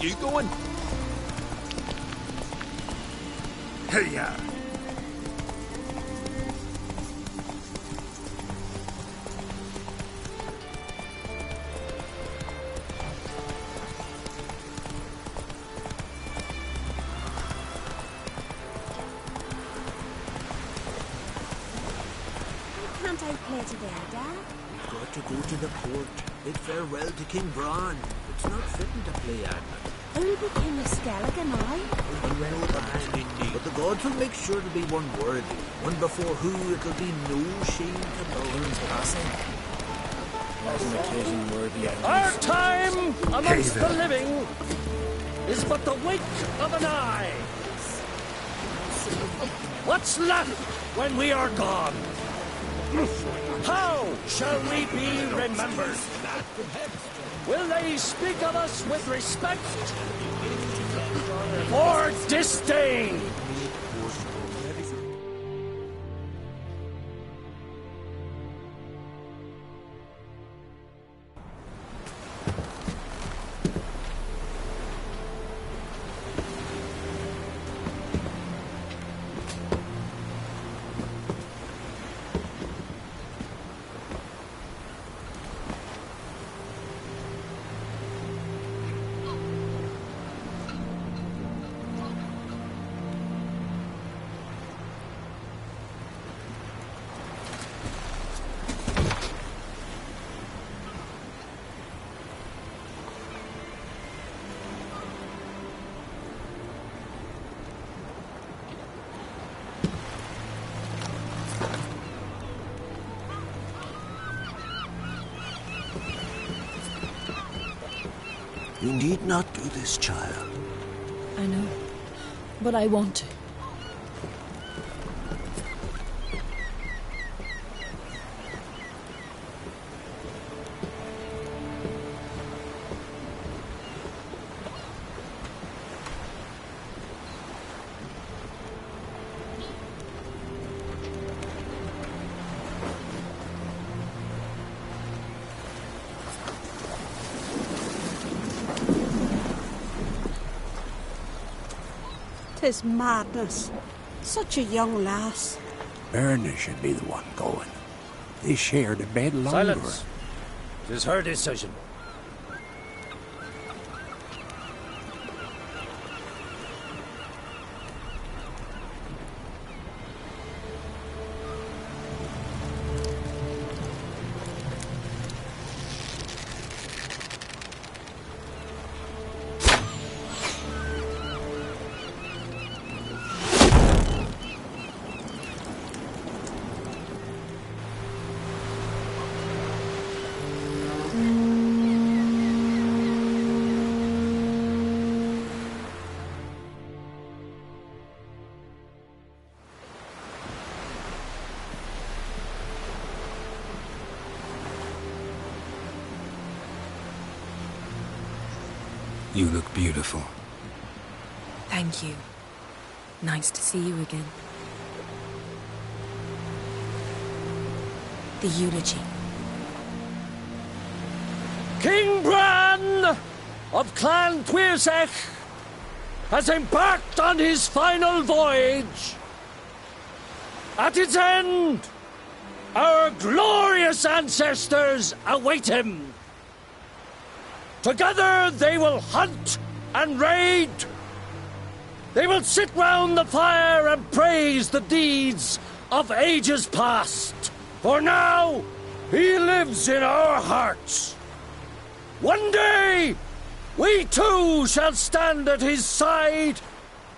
You going? Hey-ya! Can't I play today, Dad? We've got to go to the court, bid farewell to King Bran. It's not fitting to play Admin. Who'll be King of Skellig and I? Well, but the gods will make sure to be one worthy. One before who it'll be no shame to know. King's passing. As an occasion worthy of Our time amongst the living is but the wink of an eye. What's left when we are gone? How shall we be remembered? Will they speak of us with respect or disdain? You need not do this, child. I know, but I want to. Tis madness. Such a young lass. Erna should be the one going. They shared a bed longer. Silence. 'Tis her decision. You look beautiful. Thank you. Nice to see you again. The eulogy. King Bran of Clan Tuirsech has embarked on his final voyage. At its end, our glorious ancestors await him. Together they will hunt and raid. They will sit round the fire and praise the deeds of ages past. For now, he lives in our hearts. One day, we too shall stand at his side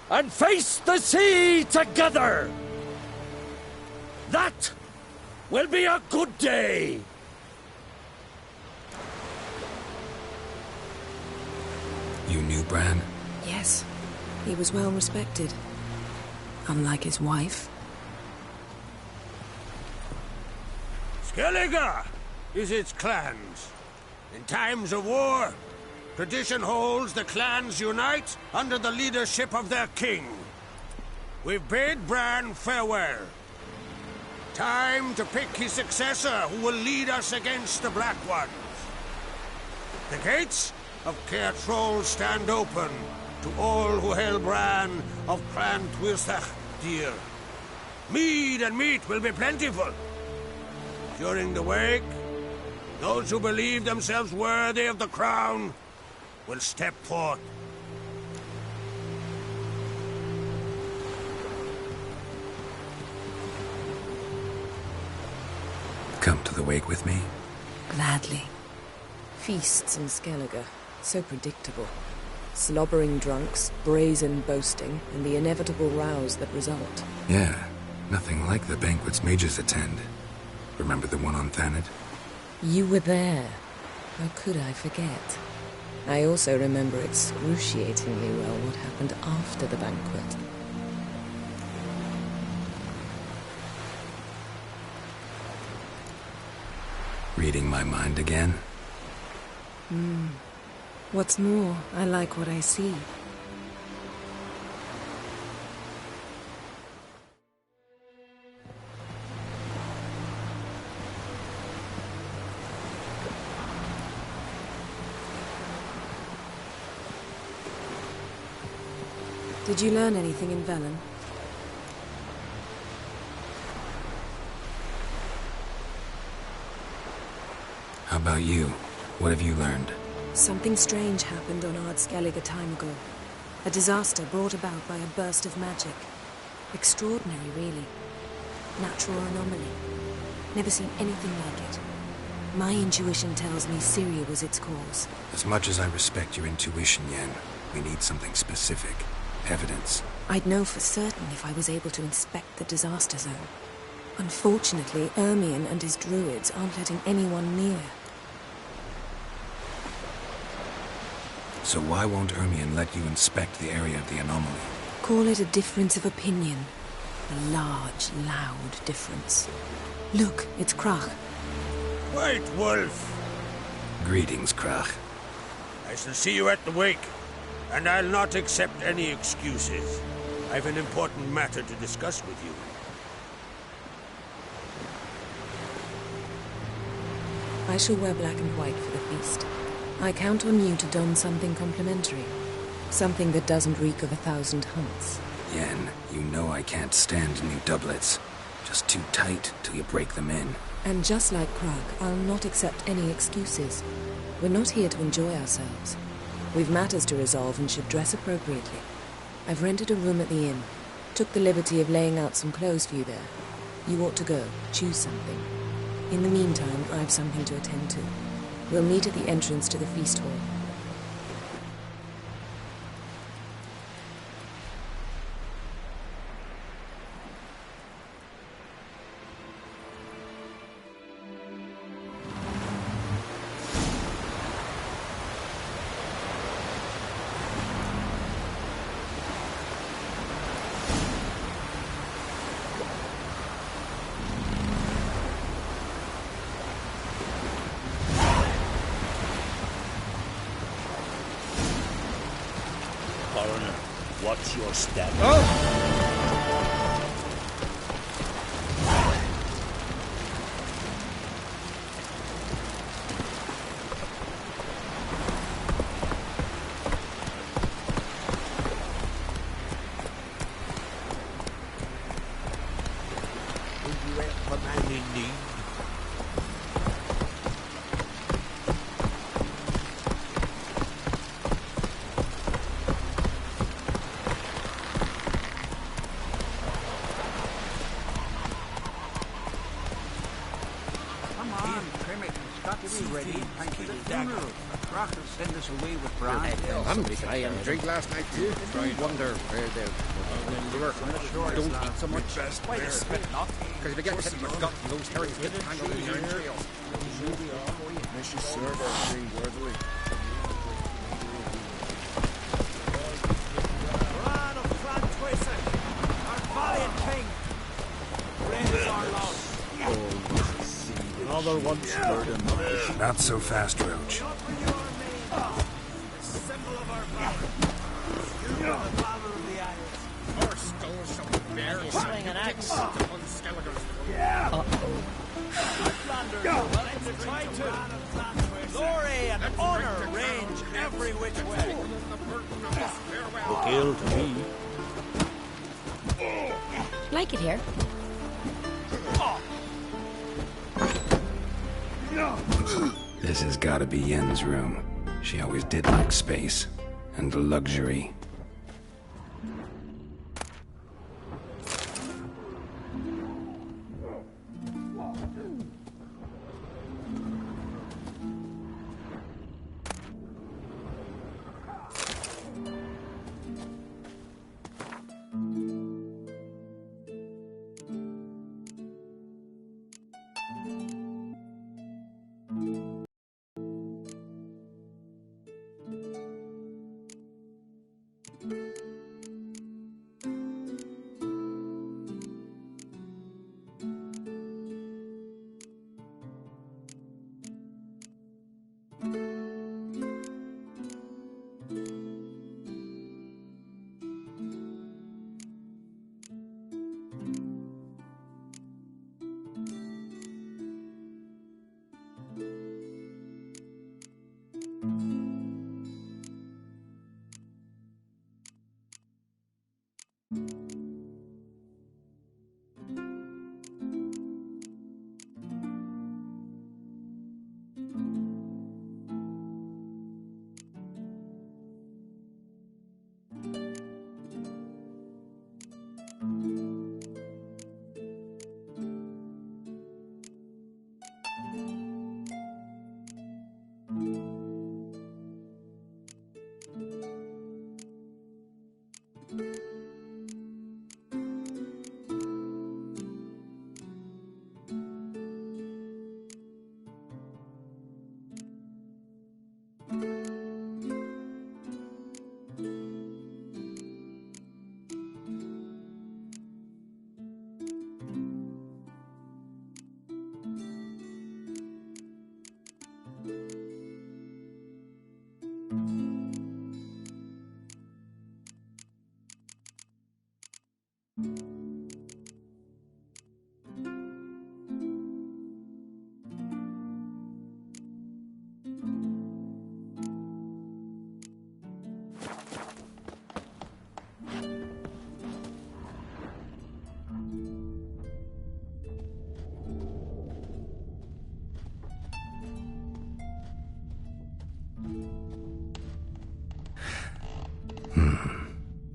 and face the sea together. That will be a good day. You knew Bran? Yes, he was well respected. Unlike his wife. Skellige is its clans. In times of war, tradition holds the clans unite under the leadership of their king. We've bade Bran farewell. Time to pick his successor who will lead us against the Black Ones. The gates of Caer Troll stand open to all who hail Bran of Clan Twisach dear. Mead and meat will be plentiful. During the wake, those who believe themselves worthy of the crown will step forth. Come to the wake with me? Gladly. Feasts in Skellige, so predictable. Slobbering drunks, brazen boasting, and the inevitable rows that result. Yeah, nothing like the banquets mages attend. Remember the one on Thanet? You were there. How could I forget? I also remember excruciatingly well what happened after the banquet. Reading my mind again? What's more, I like what I see. Did you learn anything in Velen? How about you? What have you learned? Something strange happened on Ard Skellige a time ago. A disaster brought about by a burst of magic. Extraordinary, really. Natural anomaly. Never seen anything like it. My intuition tells me Syria was its cause. As much as I respect your intuition, Yen, we need something specific. Evidence. I'd know for certain if I was able to inspect the disaster zone. Unfortunately, Ermion and his druids aren't letting anyone near. So why won't Ermion let you inspect the area of the anomaly? Call it a difference of opinion. A large, loud difference. Look, it's Krach. White Wolf! Greetings, Krach. I shall see you at the wake, and I'll not accept any excuses. I've an important matter to discuss with you. I shall wear black and white for the feast. I count on you to don something complimentary. Something that doesn't reek of 1,000 hunts. Yen, you know I can't stand new doublets. Just too tight till you break them in. And just like Krag, I'll not accept any excuses. We're not here to enjoy ourselves. We've matters to resolve and should dress appropriately. I've rented a room at the inn. Took the liberty of laying out some clothes for you there. You ought to go. Choose something. In the meantime, I have something to attend to. We'll meet at the entrance to the feast hall. Foreigner, what's your step? I drink last night too. I wonder where they were. Don't eat so much. Why they spit not? Because if you get hit in the gut, those herrings get tangled in your entrails. May she serve our king worthily. Bran of Clan Twisach, our valiant king, reigns our love. Another one spurred him. Not so fast, Roach. Symbol of our valor. You are the valor of the Isles. Our skulls shall be bare. Swing an axe. Upon Skellige's. Flanders, well, it's a try to. Bran of Clan Twisach. Glory and honor range every which way. Look ill to me. Like it here? This has gotta be Yen's room. She always did like space and luxury.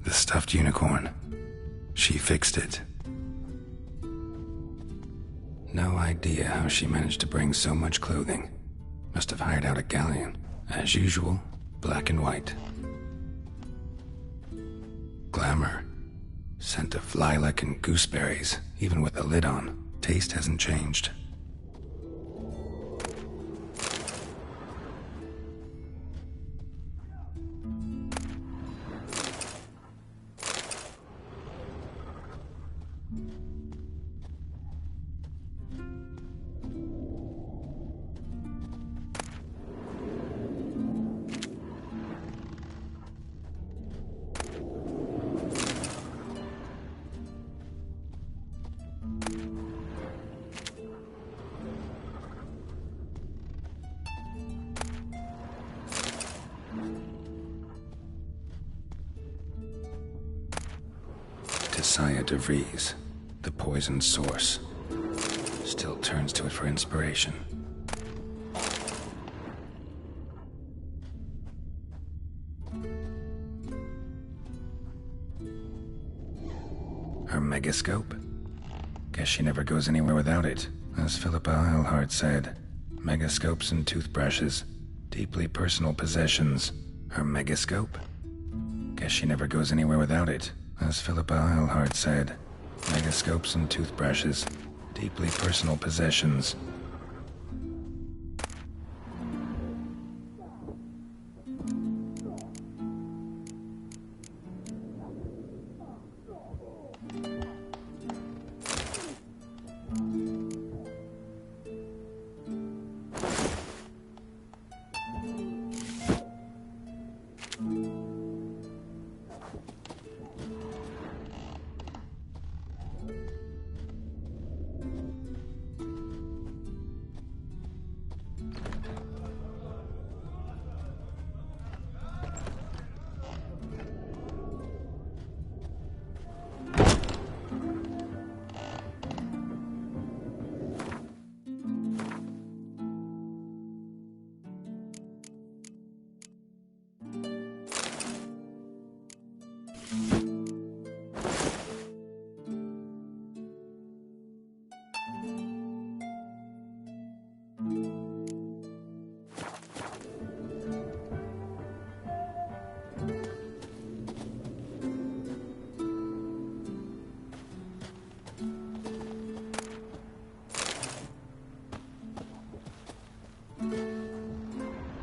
The stuffed unicorn. She fixed it. No idea how she managed to bring so much clothing. Must have hired out a galleon. As usual, black and white. Glamour. Scent of lilac and gooseberries, even with the lid on. Taste hasn't changed. Saya DeVries, the poison source, still turns to it for inspiration. Her megascope? Guess she never goes anywhere without it. As Philippa Eilhart said, megascopes and toothbrushes, deeply personal possessions. Her megascope? Guess she never goes anywhere without it. As Philippa Eilhart said, megascopes and toothbrushes, deeply personal possessions.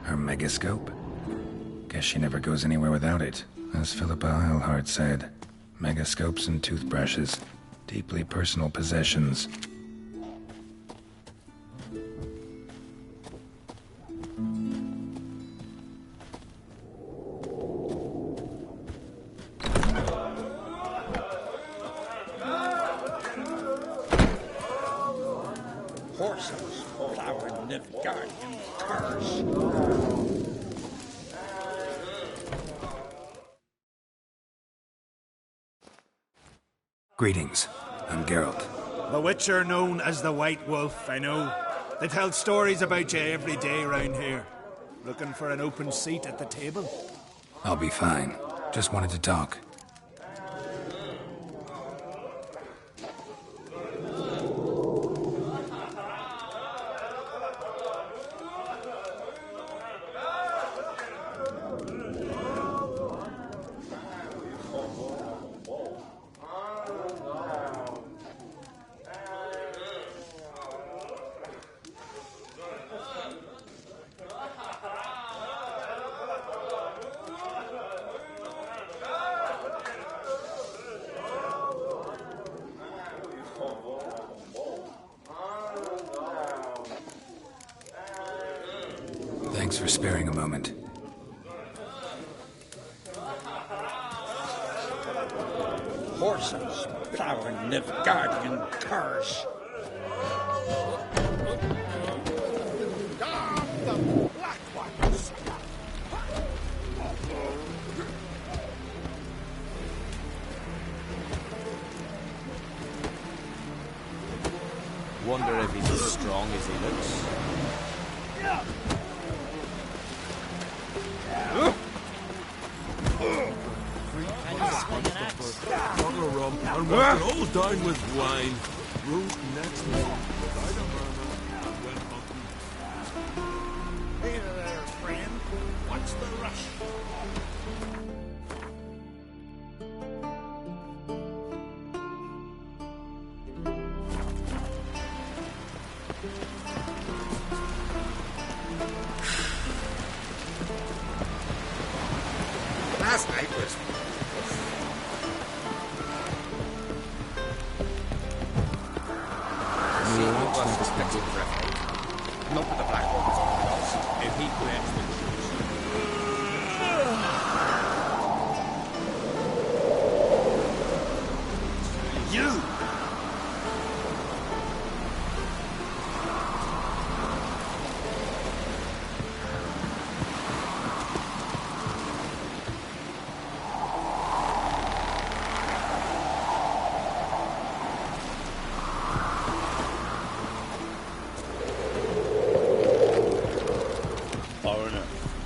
Her megascope? Guess she never goes anywhere without it. As Philippa Eilhart said, megascopes and toothbrushes, deeply personal possessions. Horses plowing the guardian cars. Greetings. I'm Geralt. The Witcher known as the White Wolf, I know. They tell stories about you every day round here. Looking for an open seat at the table? I'll be fine. Just wanted to talk. Thanks for sparing a moment. Horses plowing the guardian cars. Damn the black ones! Wonder if he's as strong as he looks. Bottle of rum and wash it all down with wine. Root next month. Hey there, friend. What's the rush? Last night was... See, it wasn't expected for a fight. Not with the Black Ones. If he grants the truth. You!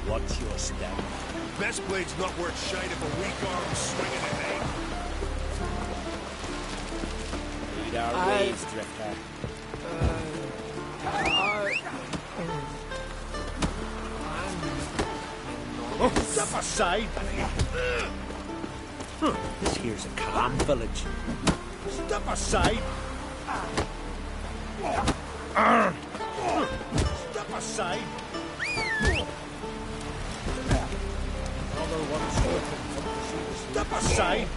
What's your step? Best blade's not worth shite if a weak arm swinging it, eh? Lead our ways, Drifter. Step aside! This here's a clam village. Step aside! Step aside! Another one short. Step aside!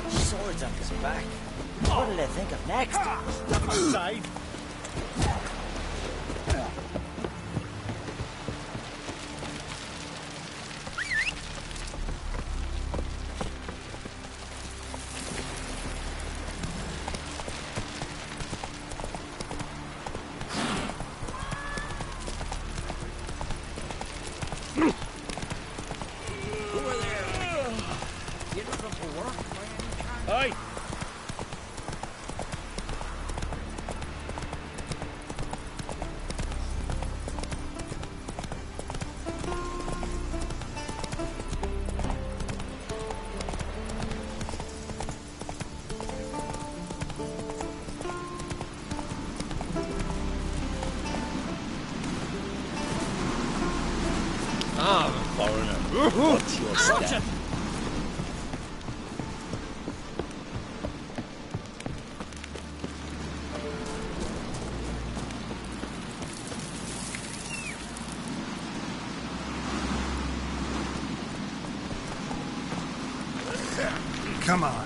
Swords on his back. What did I think of next? Step aside! Aye. Ah, foreigner. What's your step? Come on.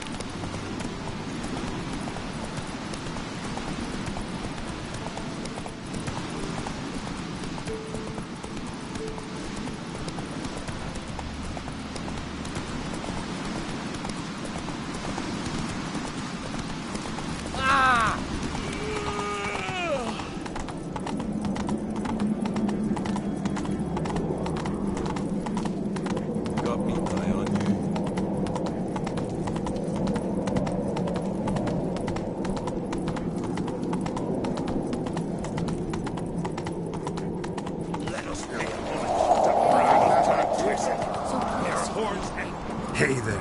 Hey there.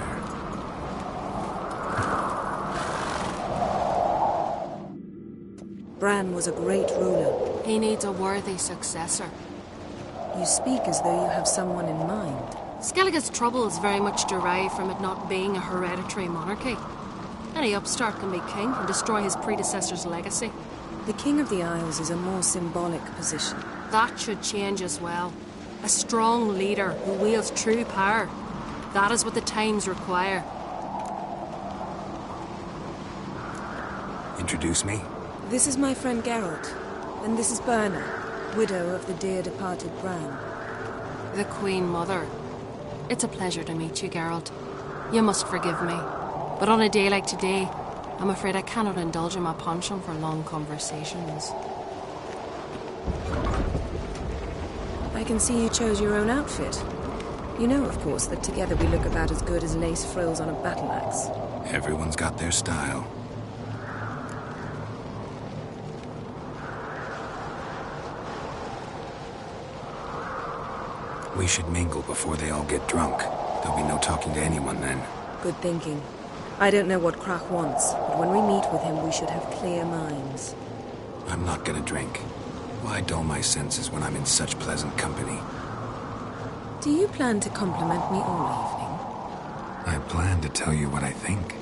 Bran was a great ruler. He needs a worthy successor. You speak as though you have someone in mind. Skellige's troubles very much derive from it not being a hereditary monarchy. Any upstart can be king and destroy his predecessor's legacy. The King of the Isles is a more symbolic position. That should change as well. A strong leader who wields true power. That is what the times require. Introduce me? This is my friend Geralt, and this is Berna, widow of the dear departed Bran. The Queen Mother. It's a pleasure to meet you, Geralt. You must forgive me, but on a day like today, I'm afraid I cannot indulge in my penchant for long conversations. I can see you chose your own outfit. You know, of course, that together we look about as good as lace frills on a battle axe. Everyone's got their style. We should mingle before they all get drunk. There'll be no talking to anyone then. Good thinking. I don't know what Krach wants, but when we meet with him, we should have clear minds. I'm not gonna drink. Why dull my senses when I'm in such pleasant company? Do you plan to compliment me all evening? I plan to tell you what I think.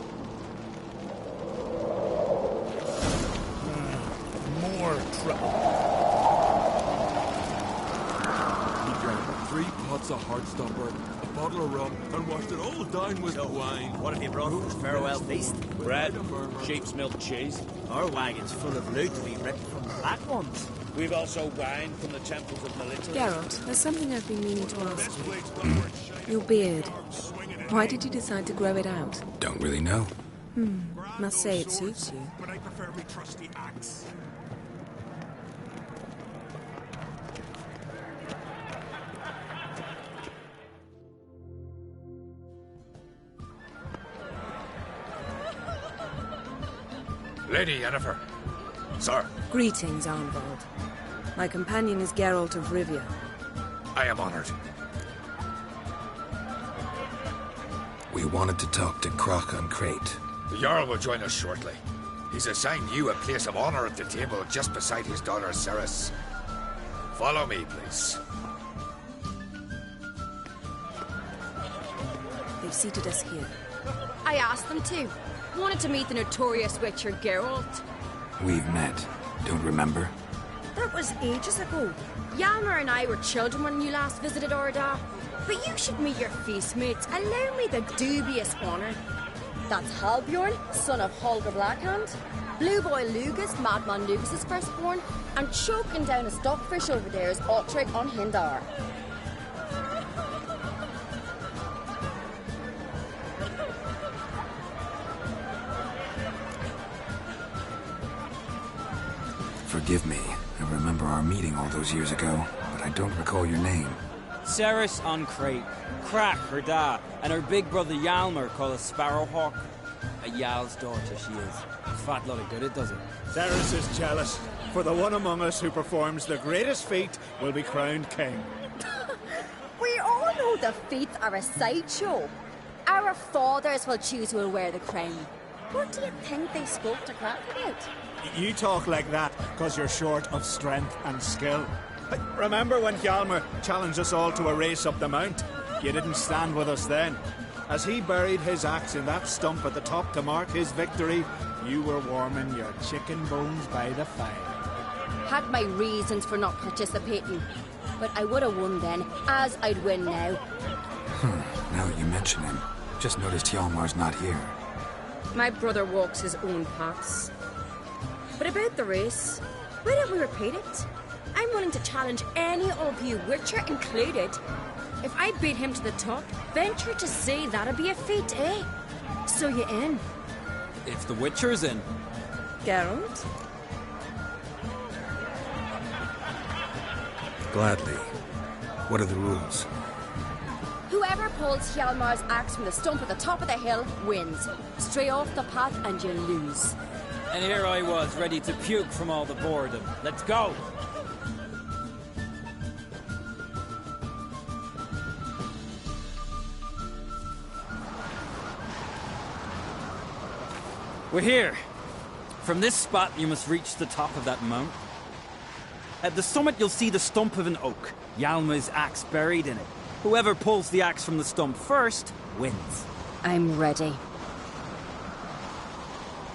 More trouble. He drank 3 pots of Heartstopper, a bottle of rum, and washed it all down with wine. What have you brought for his farewell feast? Bread, sheep's milk cheese. Our wagon's full of loot to be ripped from the black ones. We've also wine from the temples of military. Geralt, there's something I've been meaning to ask you. Your beard. Why did you decide to grow it out? Don't really know. Must say it suits you. But I prefer my trusty axe. Lady Yennefer. Sir, Greetings, Arnvald. My companion is Geralt of Rivia. I am honored. We wanted to talk to Krach on Crate. The Jarl will join us shortly. He's assigned you a place of honor at the table just beside his daughter Ceres. Follow me, please. They've seated us here. I asked them to. Wanted to meet the notorious witcher Geralt. We've met. Don't remember? That was ages ago. Yalmer and I were children when you last visited Orda. But you should meet your feast mates. Allow me the dubious honour. That's Halbjorn, son of Holger Blackhand. Blue Boy Lugus, Madman Lugus' firstborn. And choking down a stockfish over there is Otrek on Hindar. Forgive me. I remember our meeting all those years ago, but I don't recall your name. Ceres on Crate, Krach her da, and her big brother Yalmer called a Sparrowhawk. A Yal's daughter she is. A fat lot of good it does it. Ceres is jealous, for the one among us who performs the greatest feat will be crowned king. We all know the feats are a sideshow. Our fathers will choose who will wear the crown. What do you think they spoke to Krach about? You talk like that because you're short of strength and skill. Remember when Hjalmar challenged us all to a race up the mount? You didn't stand with us then. As he buried his axe in that stump at the top to mark his victory, you were warming your chicken bones by the fire. Had my reasons for not participating, but I would have won then, as I'd win now. Now that you mention him, Just noticed Hjalmar's not here. My brother walks his own paths. But about the race, why don't we repeat it? I'm willing to challenge any of you, Witcher included. If I beat him to the top, venture to say that'd be a feat, eh? So you in? If the Witcher's in. Geralt? Gladly. What are the rules? Whoever pulls Hjalmar's axe from the stump at the top of the hill wins. Stray off the path and you lose. And here I was, ready to puke from all the boredom. Let's go! We're here. From this spot, you must reach the top of that mount. At the summit, you'll see the stump of an oak. Hjalmar's axe buried in it. Whoever pulls the axe from the stump first, wins. I'm ready.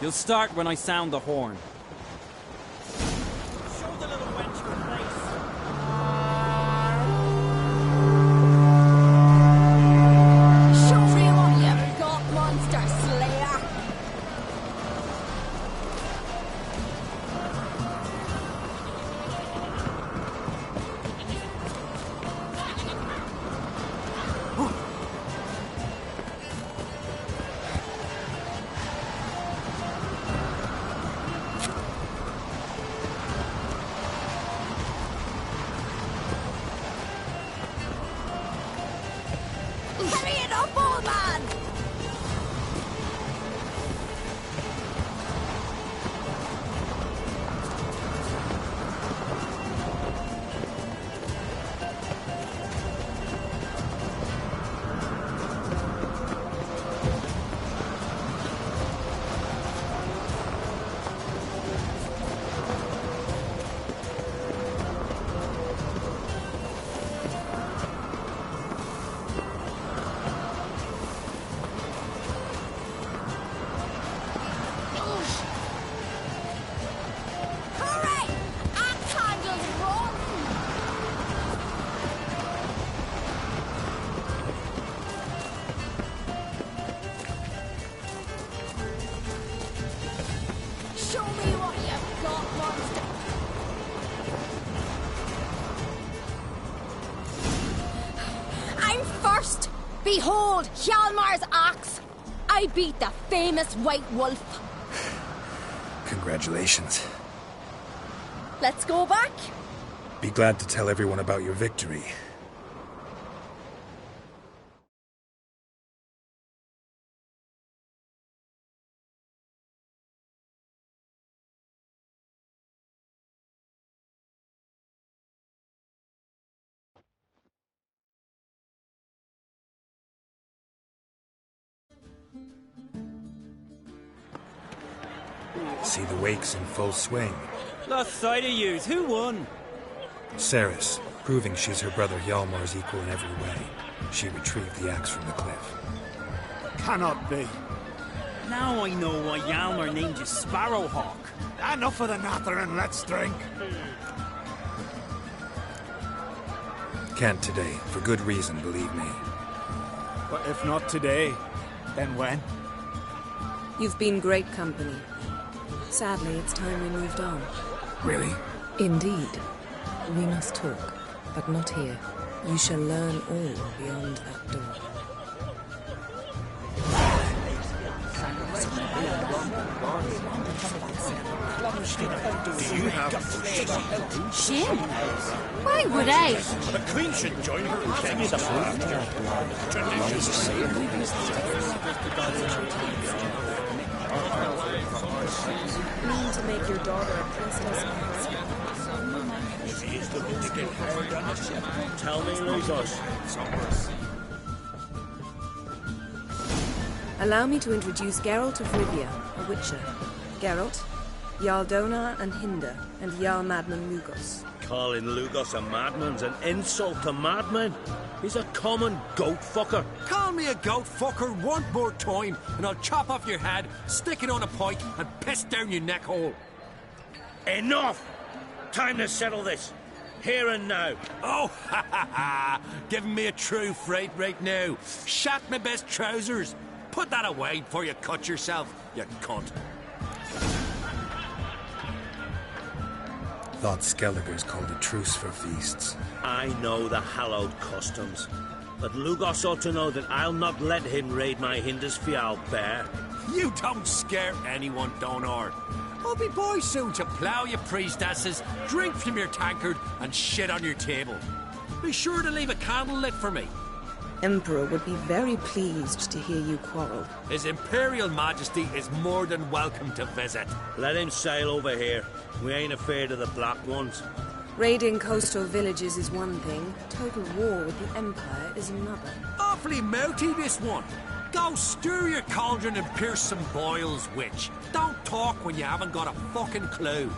You'll start when I sound the horn. Show the little wench her place. Show me what you've got, monster slayer! Hurry it up, old man! Hurry! Axe handles run! Show me what you've got, monster! I'm first! Behold, Hjalmar's axe! I beat the famous White Wolf. Congratulations. Let's go back. Be glad to tell everyone about your victory. See the wakes in full swing. Lost sight of yous. Who won? Ceres, proving she's her brother Hjalmar's equal in every way. She retrieved the axe from the cliff. Cannot be. Now I know why Hjalmar named you Sparrowhawk. Enough of the nattering, let's drink. Can't today, for good reason, believe me. But if not today, then when? You've been great company. Sadly, it's time we moved on. Really? Indeed. We must talk, but not here. You shall learn all beyond that door. Do you have Shin? Why would I? The Queen should join her in things after. Mean to make your daughter a princess? She's looking to get hard on us. Tell me, Luzos. Allow me to introduce Geralt of Rivia, a witcher. Geralt, Jarl Dona and Hinder, and Jarl Madman Lugos. Calling Lugos a madman's an insult to madmen. He's a common goat fucker. Call me a goat fucker one more time, and I'll chop off your head, stick it on a pike, and piss down your neck hole. Enough! Time to settle this. here and now. Oh, ha ha ha! Giving me a true fright right now. Shat my best trousers. Put that away before you cut yourself, you cunt. Thought Skelliger's called a truce for feasts. I know the hallowed customs, but Lugos ought to know that I'll not let him raid my Hindisfial bear. You don't scare anyone, Donor. I'll be boys soon to plough you priestesses, drink from your tankard, and shit on your table. Be sure to leave a candle lit for me. Emperor would be very pleased to hear you quarrel. His Imperial Majesty is more than welcome to visit. Let him sail over here. We ain't afraid of the Black Ones. Raiding coastal villages is one thing. Total war with the Empire is another. Awfully mouty, this one. Go stir your cauldron and pierce some boils, witch. Don't talk when you haven't got a fucking clue.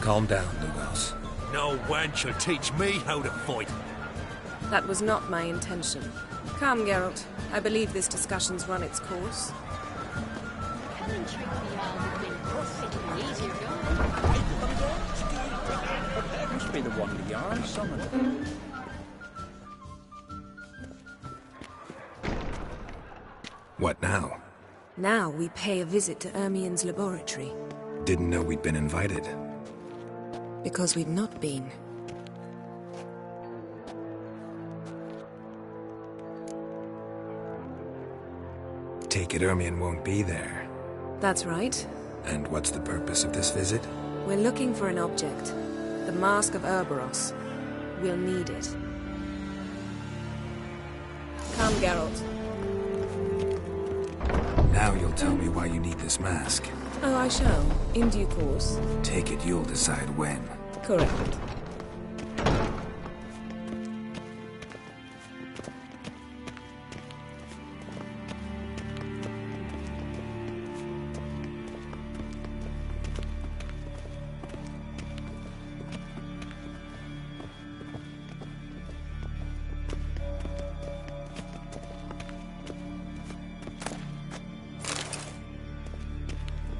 Calm down, Lugos. No wench will teach me how to fight. That was not my intention. Come, Geralt. I believe this discussion's run its course. Must be the one the Jarl summoned. What now? Now we pay a visit to Ermien's laboratory. Didn't know we'd been invited. Because we've not been. Take it Ermien won't be there. That's right. And what's the purpose of this visit? We're looking for an object. The Mask of Urboros. We'll need it. Come, Geralt. Now you'll tell me why you need this mask. Oh, I shall. In due course. Take it you'll decide when. Correct.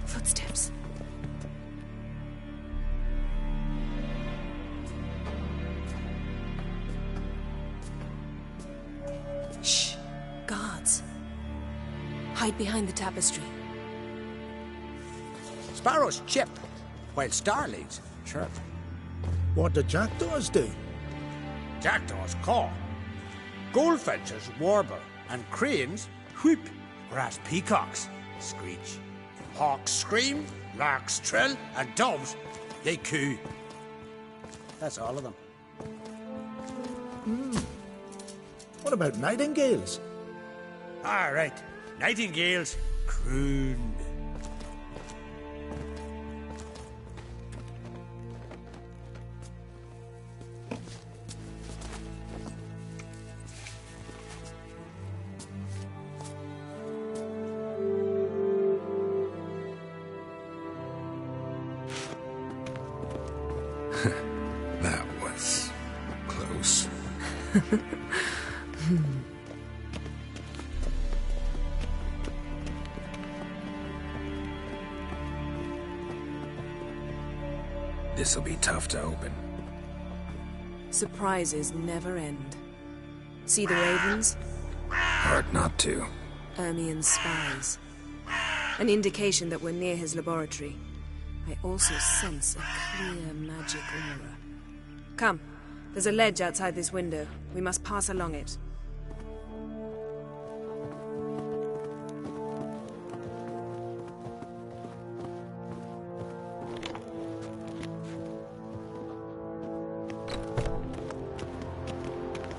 Footsteps. Shh. Guards. Hide behind the tapestry. Sparrows chip, while starlings chirp. What do jackdaws do? Jackdaws caw. Goldfinches warble, and cranes whoop, whereas peacocks screech. Hawks scream, larks trill, and doves, they coo. That's all of them. What about nightingales? All right, nightingales croon. That was close. This'll be tough to open. Surprises never end. See the ravens? Hard not to. Ermien's spies. An indication that we're near his laboratory. I also sense a clear magic aura. Come, there's a ledge outside this window. We must pass along it.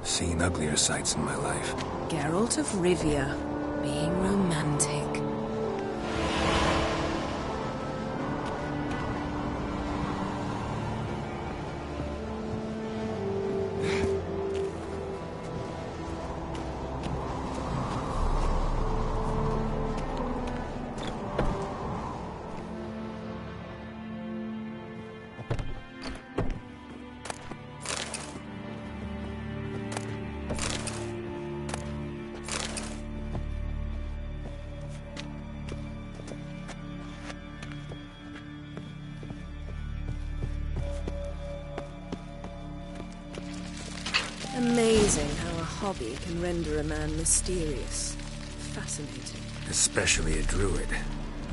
Seen uglier sights in my life. Geralt of Rivia, being romantic. amazing how a hobby can render a man mysterious. Fascinating. Especially a druid.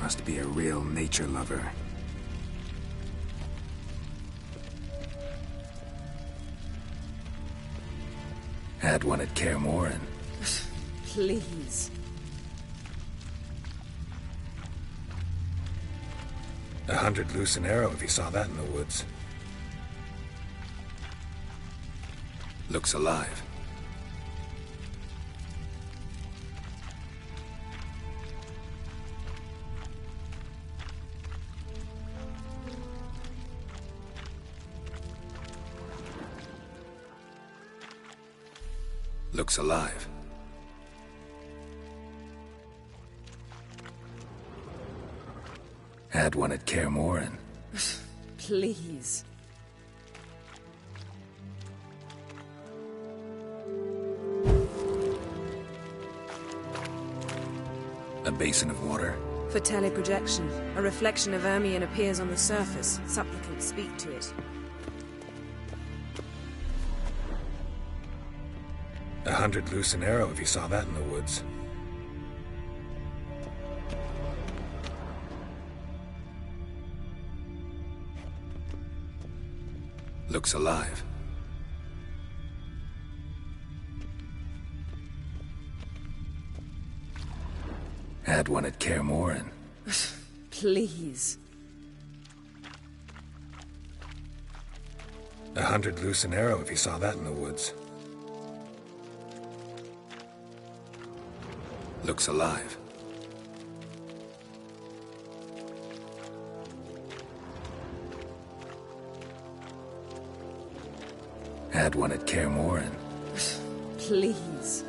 Must be a real nature lover. Had one at Kaer Morhen. Please. $100 loose an arrow if you saw that in the woods. Looks alive. Looks alive. Had one at Kaer Morhen. Please. A basin of water. For teleprojection, a reflection of Ermion appears on the surface. Supplicants speak to it. $100 loose an arrow if you saw that in the woods. Looks alive. Had one at Kaer Morhen. Please. $100 loose an arrow if you saw that in the woods. Looks alive. Had one at Kaer Morhen. Please.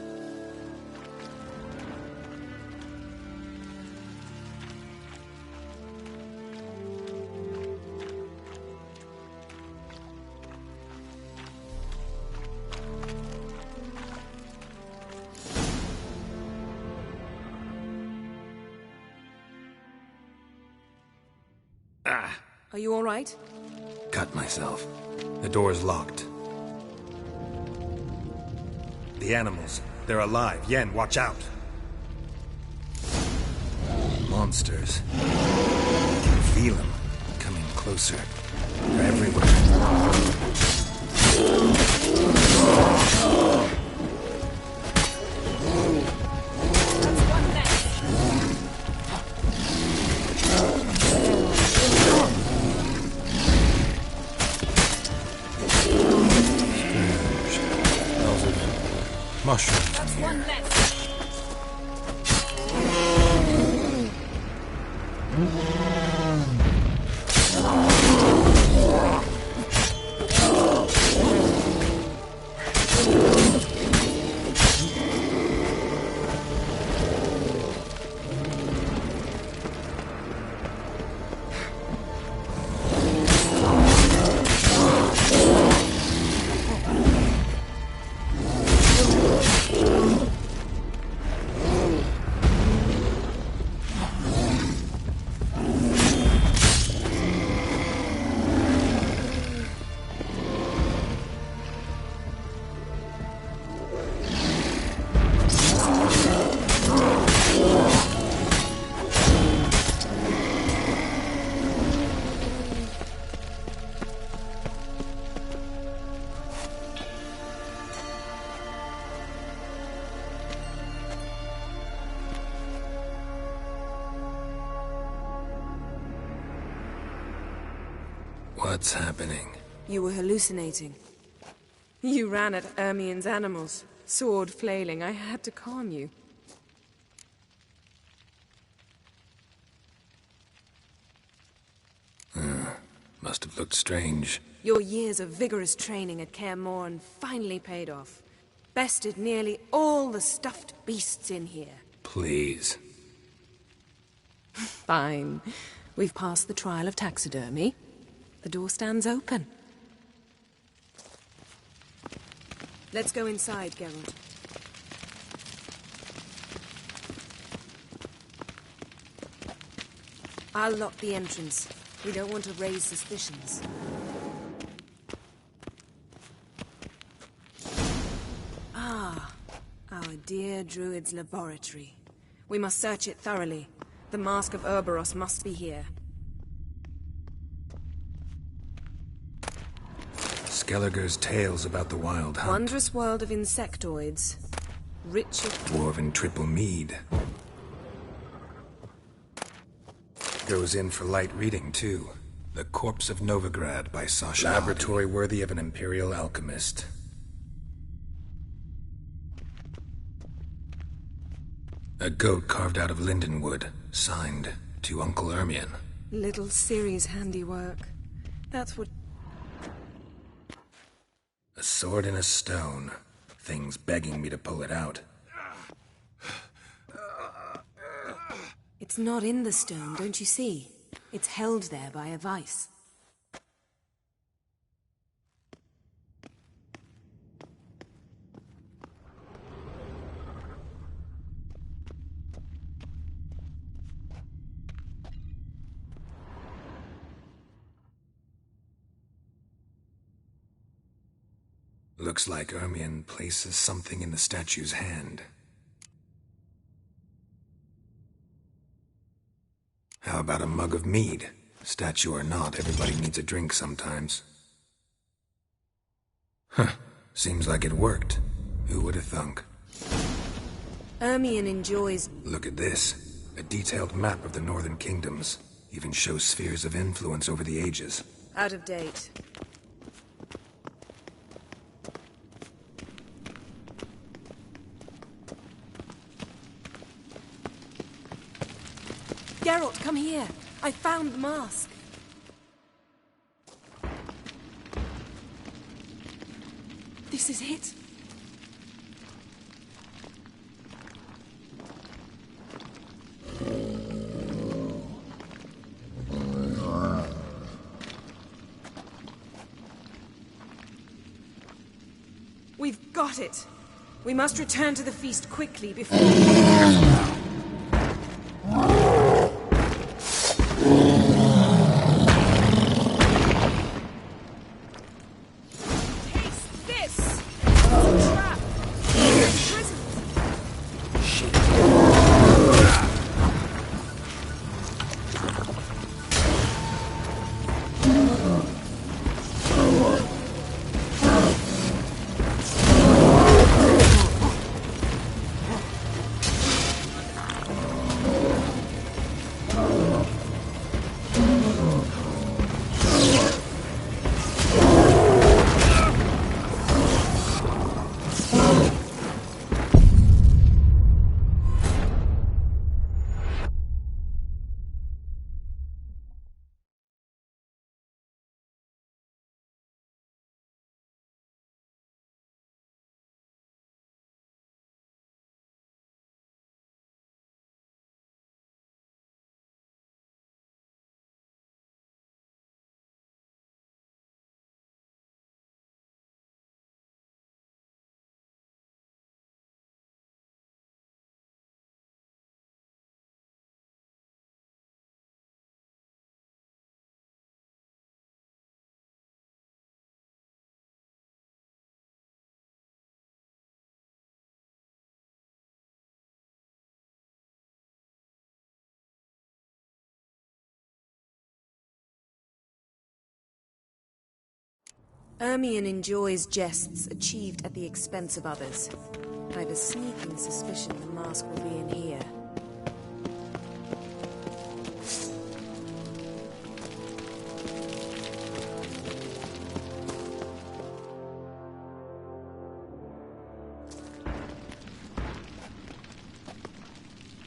Are you all right? Cut myself. The door's locked. The animals. They're alive. Yen, watch out. Monsters. I can feel them. Coming closer. They're everywhere. Mushroom. That's one less. What's happening? You were hallucinating. You ran at Ermion's animals, sword flailing. I had to calm you. Must have looked strange. Your years of vigorous training at Kaer Morhen finally paid off. Bested nearly all the stuffed beasts in here. Please. Fine. We've passed the trial of taxidermy. The door stands open. Let's go inside, Geralt. I'll lock the entrance. We don't want to raise suspicions. dear druid's laboratory. We must search it thoroughly. The Mask of Ouroboros must be here. Skelliger's tales about the wild hunt. Wondrous world of insectoids. Rich of... Dwarven triple mead. Goes in for light reading, too. The Corpse of Novigrad by Sasha. Laboratory worthy of an imperial alchemist. A goat carved out of lindenwood, signed to Uncle Ermion. Little Ciri's handiwork. That's what... A sword in a stone. Things begging me to pull it out. It's not in the stone, don't you see? It's held there by a vice. Looks like Ermion places something in the statue's hand. How about a mug of mead? Statue or not, everybody needs a drink sometimes. Huh. Seems like it worked. Who would have thunk? Ermion enjoys... Look at this. A detailed map of the Northern Kingdoms. Even shows spheres of influence over the ages. Out of date. Geralt, come here. I found the mask. This is it. We've got it. We must return to the feast quickly before... Ermion enjoys jests achieved at the expense of others. I've a sneaking suspicion the mask will be in here.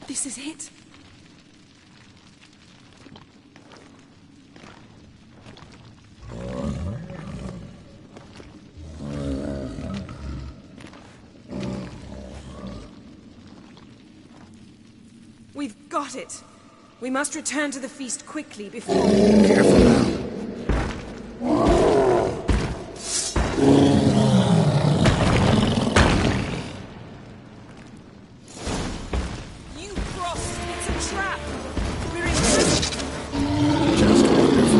This is it. We've got it. We must return to the feast quickly before... Careful now. You frost! It's a trap! We're in prison! Just wonderful.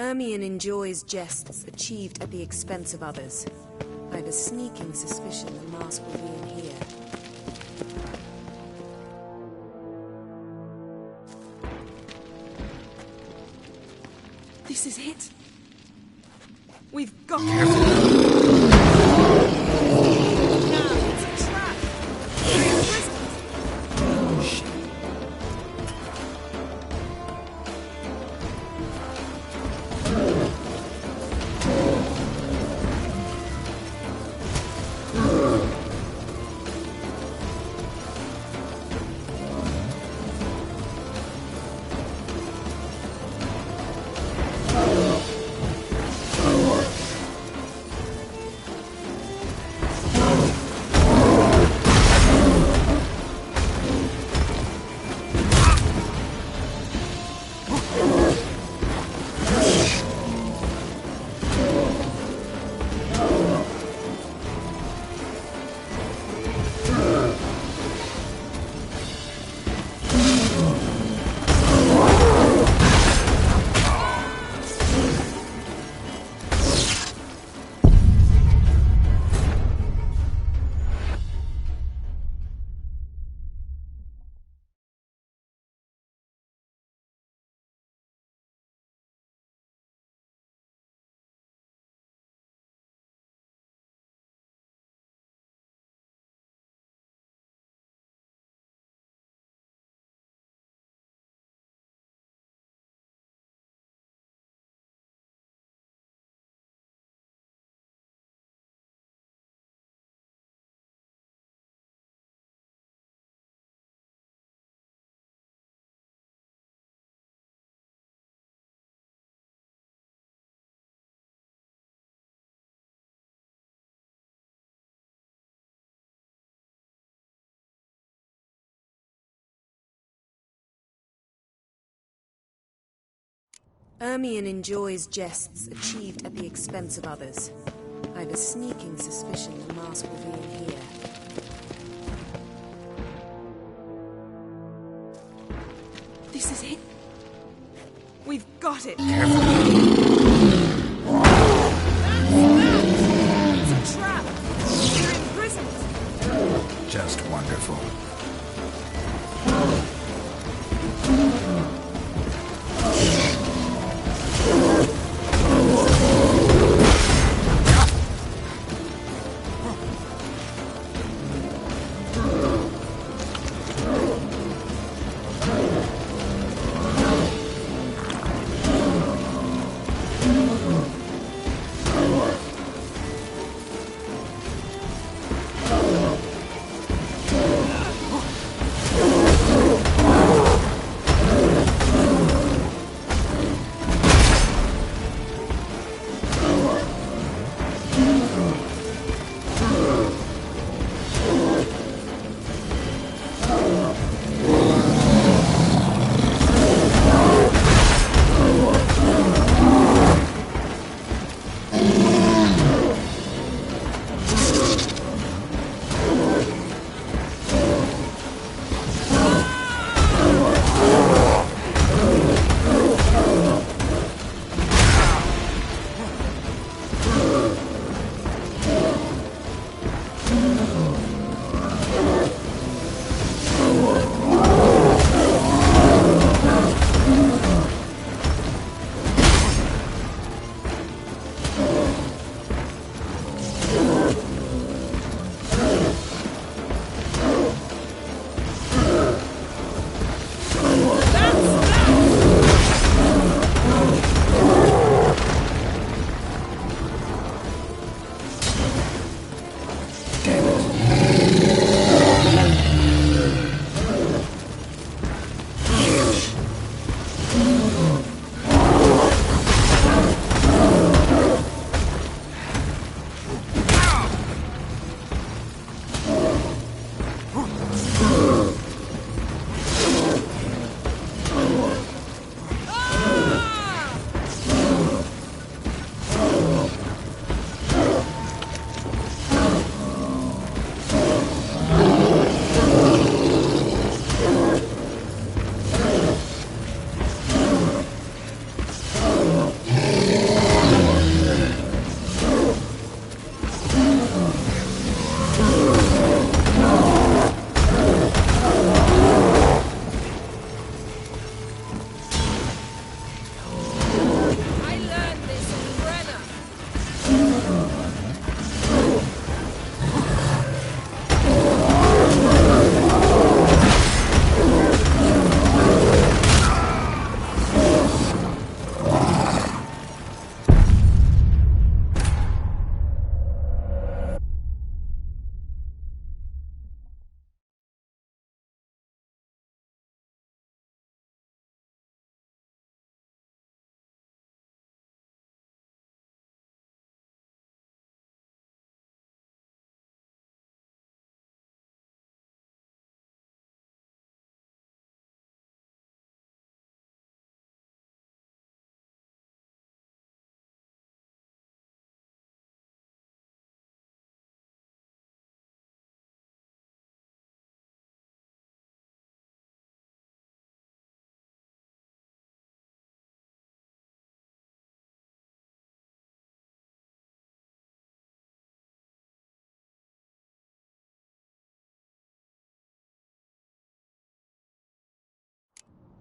Ermion enjoys jests achieved at the expense of others. I've a sneaking suspicion the mask will be in here. This is it. We've got Ermion enjoys jests achieved at the expense of others. I've a sneaking suspicion the mask will be in here. This is it. We've got it. It's a trap. You're imprisoned. Just wonderful.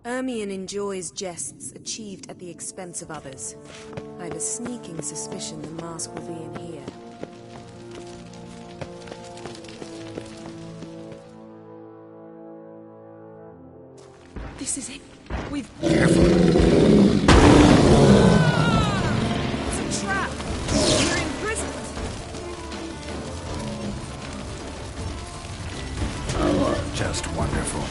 Ermion enjoys jests achieved at the expense of others. I have a sneaking suspicion the mask will be in here. This is it. We've... Careful. It's a trap. We're imprisoned. Just wonderful.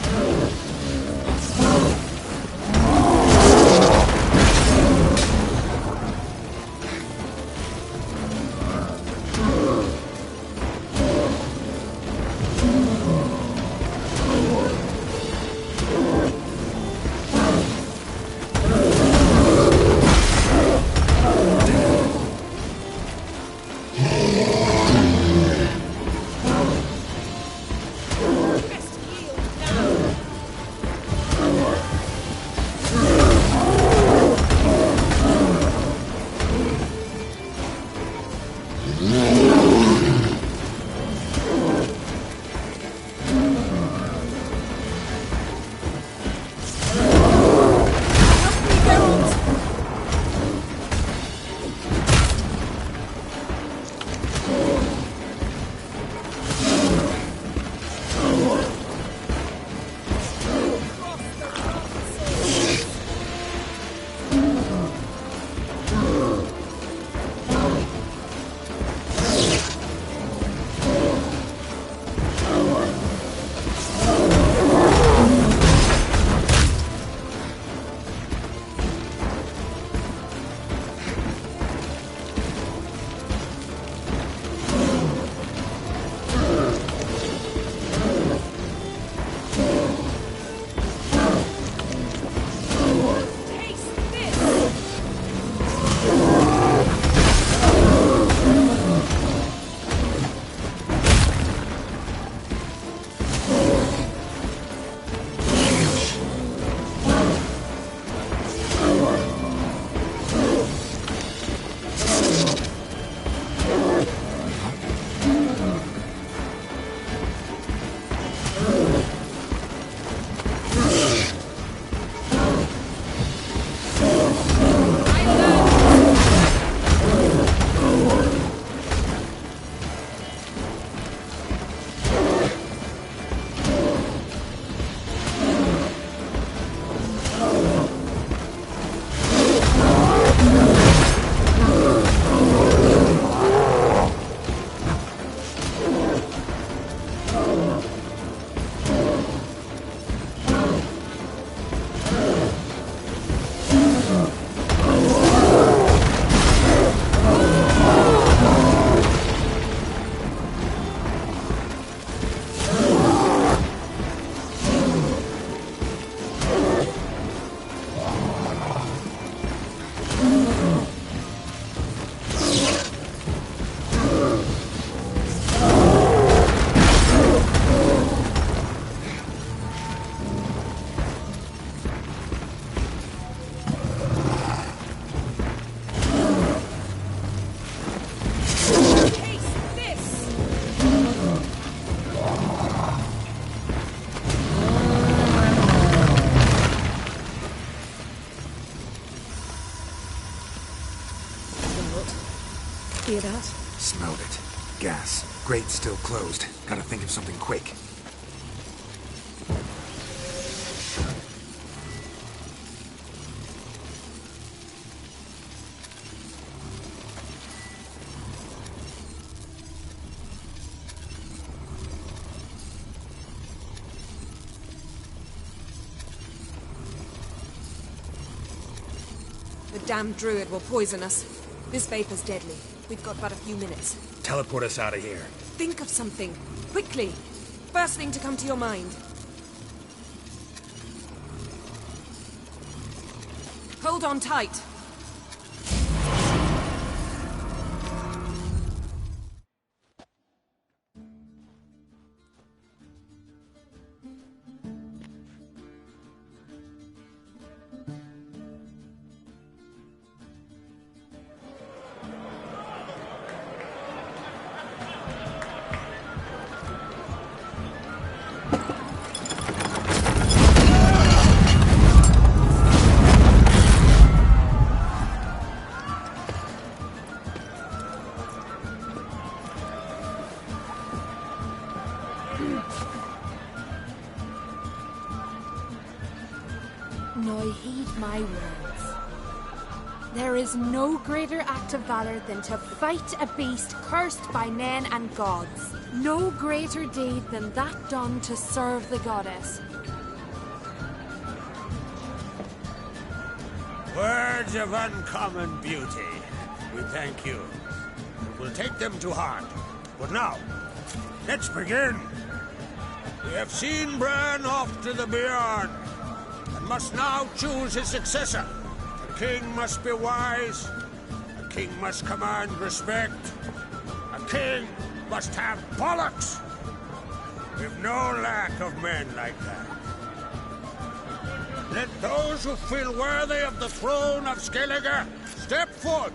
Hear that? Smelled it. Gas. Grate's still closed. Gotta think of something quick. The damned druid will poison us. This vapor's deadly. We've got but a few minutes. Teleport us out of here. Think of something. Quickly. First thing to come to your mind. Hold on tight. Now heed my words. There is no greater act of valor than to fight a beast cursed by men and gods. No greater deed than that done to serve the goddess. Words of uncommon beauty. We thank you. We'll take them to heart. But now, let's begin. We have seen Bran off to the beyond, and must now choose his successor. A king must be wise. A king must command respect. A king must have bollocks. We've no lack of men like that. Let those who feel worthy of the throne of Skellige step forth.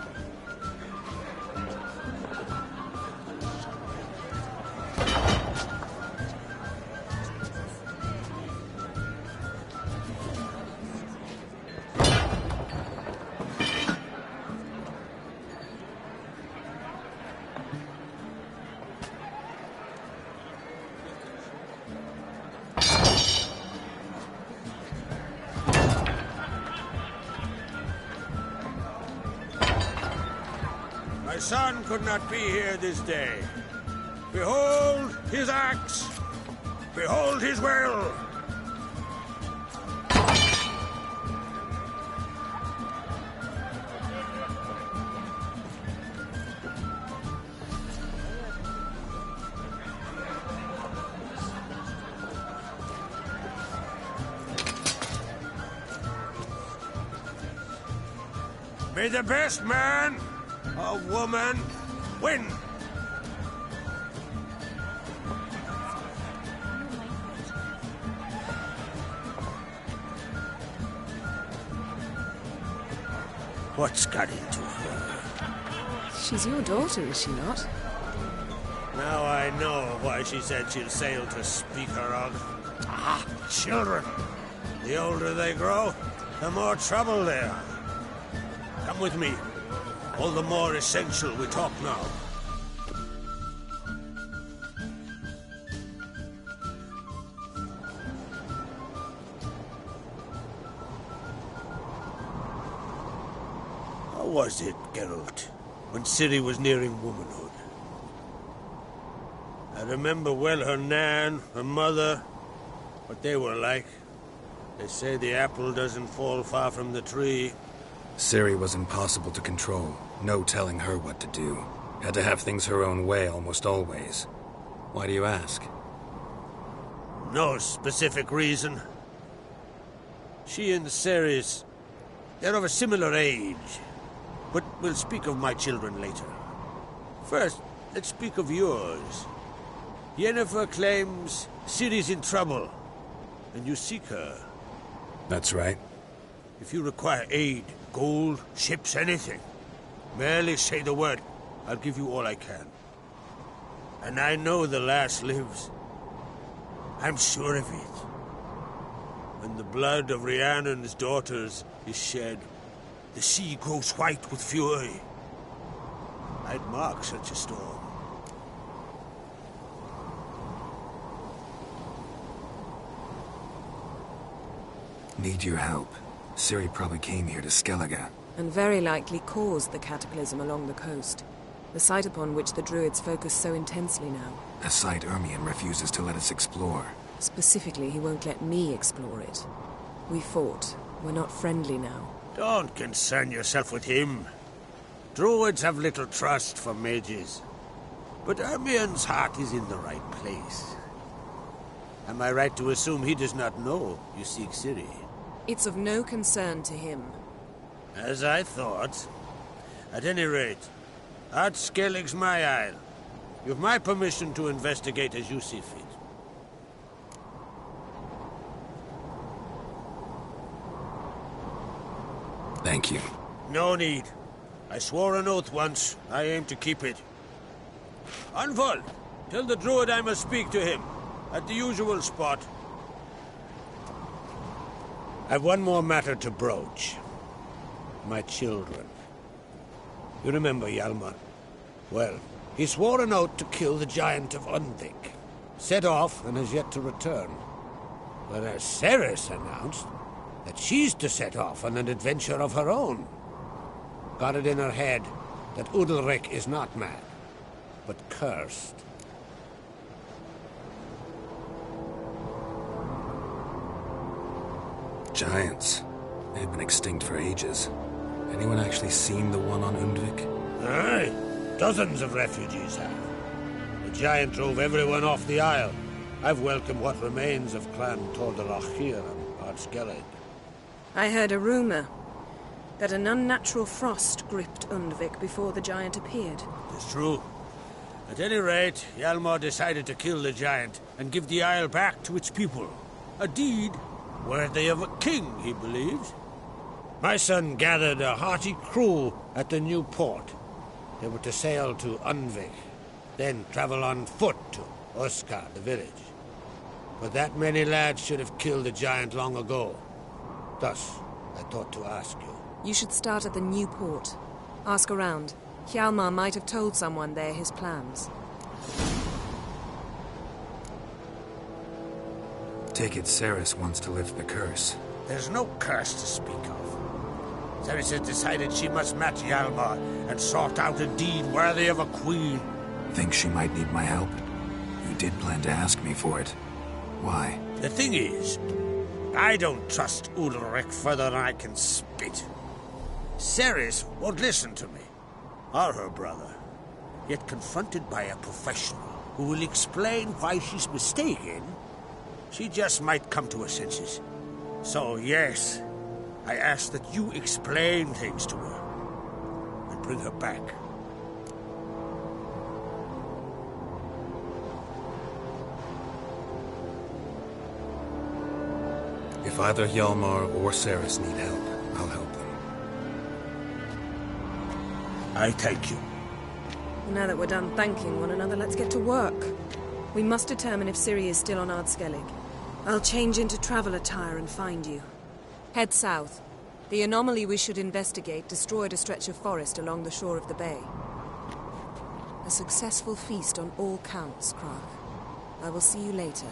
My son could not be here this day. Behold his axe. Behold his will. May the best man or woman win. What's got into her? She's your daughter, is she not? Now I know why she said she'll sail to speak her of. Ah, children. The older they grow, the more trouble they are. Come with me. All the more essential we talk now. How was it, Geralt, when Ciri was nearing womanhood? I remember well her nan, her mother, what they were like. They say the apple doesn't fall far from the tree. Ciri was impossible to control. No telling her what to do. Had to have things her own way almost always. Why do you ask? No specific reason. She and Ceres, they're of a similar age. But we'll speak of my children later. First, let's speak of yours. Yennefer claims Ciri's in trouble, and you seek her. That's right. If you require aid, gold, ships, anything, merely say the word. I'll give you all I can. And I know the lass lives. I'm sure of it. When the blood of Rhiannon's daughters is shed, the sea grows white with fury. I'd mark such a storm. Need your help. Ciri probably came here to Skellige. And very likely caused the cataclysm along the coast. The site upon which the druids focus so intensely now. A site Ermion refuses to let us explore. Specifically, he won't let me explore it. We fought. We're not friendly now. Don't concern yourself with him. Druids have little trust for mages. But Ermion's heart is in the right place. Am I right to assume he does not know you seek Ciri? It's of no concern to him. As I thought. At any rate, Art Skellig's my isle. You've my permission to investigate as you see fit. Thank you. No need. I swore an oath once. I aim to keep it. Anvald, tell the druid I must speak to him. At the usual spot. I've one more matter to broach. My children. You remember Hjalmar? Well, he swore an oath to kill the giant of Undvik. set off and has yet to return. Whereas Ceres announced that she's to set off on an adventure of her own. Got it in her head that Udalric is not mad, but cursed. Giants. They've been extinct for ages. Anyone actually seen the one on Undvik? Aye, dozens of refugees have. The giant drove everyone off the isle. I've welcomed what remains of Clan Tordarach here on Ardskellig. I heard a rumor that an unnatural frost gripped Undvik before the giant appeared. It's true. At any rate, Hjalmar decided to kill the giant and give the isle back to its people. A deed worthy of a king, he believes. My son gathered a hearty crew at the new port. They were to sail to Undvik, then travel on foot to Oskar, the village. But that many lads should have killed the giant long ago. Thus, I thought to ask you. You should start at the new port. Ask around. Hjalmar might have told someone there his plans. Take it Ceres wants to lift the curse. There's no curse to speak of. Ceres has decided she must match Hjalmar and sort out a deed worthy of a queen. Think she might need my help? You did plan to ask me for it. Why? The thing is, I don't trust Udalric further than I can spit. Ceres won't listen to me, or her brother. Yet confronted by a professional who will explain why she's mistaken, she just might come to her senses. So yes, I ask that you explain things to her and bring her back. If either Hjalmar or Ceres need help, I'll help them. I thank you. Now that we're done thanking one another, let's get to work. We must determine if Ciri is still on Ardskellig. I'll change into travel attire and find you. Head south. The anomaly we should investigate destroyed a stretch of forest along the shore of the bay. A successful feast on all counts, Krag. I will see you later.